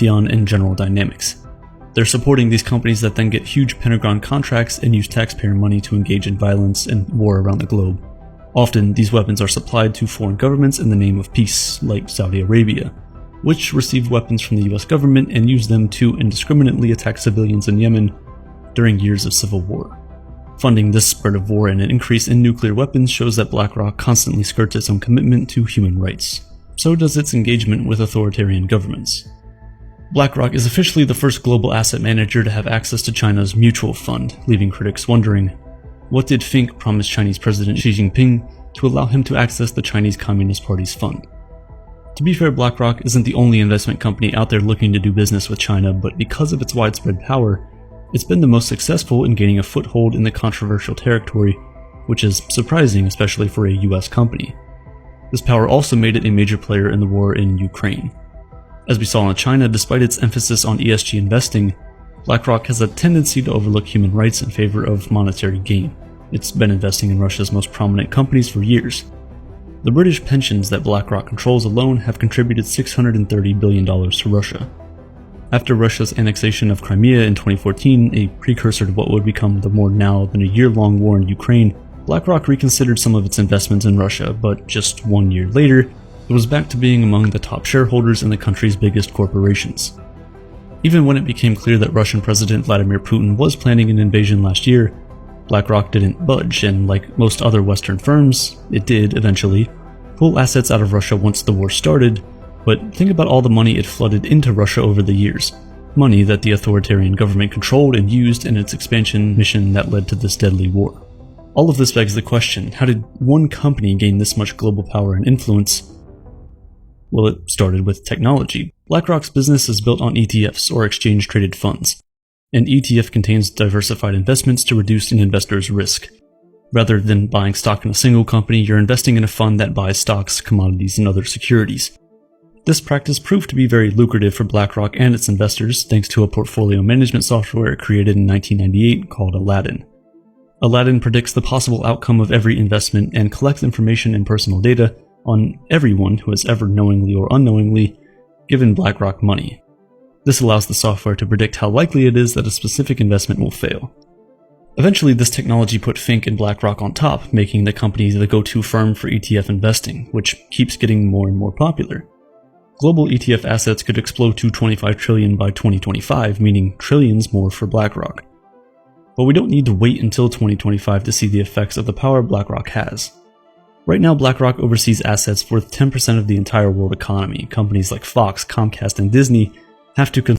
Raytheon and General Dynamics. They're supporting these companies that then get huge Pentagon contracts and use taxpayer money to engage in violence and war around the globe. Often, these weapons are supplied to foreign governments in the name of peace, like Saudi Arabia, which received weapons from the US government and used them to indiscriminately attack civilians in Yemen during years of civil war. Funding this spread of war and an increase in nuclear weapons shows that BlackRock constantly skirts its own commitment to human rights. So does its engagement with authoritarian governments. BlackRock is officially the first global asset manager to have access to China's mutual fund, leaving critics wondering, what did Fink promise Chinese President Xi Jinping to allow him to access the Chinese Communist Party's fund? To be fair, BlackRock isn't the only investment company out there looking to do business with China, but because of its widespread power, it's been the most successful in gaining a foothold in the controversial territory, which is surprising, especially for a US company. This power also made it a major player in the war in Ukraine. As we saw in China, despite its emphasis on ESG investing, BlackRock has a tendency to overlook human rights in favor of monetary gain. It's been investing in Russia's most prominent companies for years. The British pensions that BlackRock controls alone have contributed $630 billion to Russia. After Russia's annexation of Crimea in 2014, a precursor to what would become the more now than a year-long war in Ukraine, BlackRock reconsidered some of its investments in Russia, but just 1 year later, it was back to being among the top shareholders in the country's biggest corporations. Even when it became clear that Russian President Vladimir Putin was planning an invasion last year, BlackRock didn't budge, and like most other Western firms, it did, eventually, pull assets out of Russia once the war started, but think about all the money it flooded into Russia over the years. Money that the authoritarian government controlled and used in its expansion mission that led to this deadly war. All of this begs the question, how did one company gain this much global power and influence? Well, it started with technology. BlackRock's business is built on ETFs, or exchange-traded funds. An ETF contains diversified investments to reduce an investor's risk. Rather than buying stock in a single company, you're investing in a fund that buys stocks, commodities, and other securities. This practice proved to be very lucrative for BlackRock and its investors thanks to a portfolio management software it created in 1998 called Aladdin. Aladdin predicts the possible outcome of every investment and collects information and personal data on everyone who has ever knowingly or unknowingly given BlackRock money. This allows the software to predict how likely it is that a specific investment will fail. Eventually, this technology put Fink and BlackRock on top, making the company the go-to firm for ETF investing, which keeps getting more and more popular. Global ETF assets could explode to $25 trillion by 2025, meaning trillions more for BlackRock. But we don't need to wait until 2025 to see the effects of the power BlackRock has. Right now, BlackRock oversees assets worth 10% of the entire world economy. Companies like Fox, Comcast, and Disney have to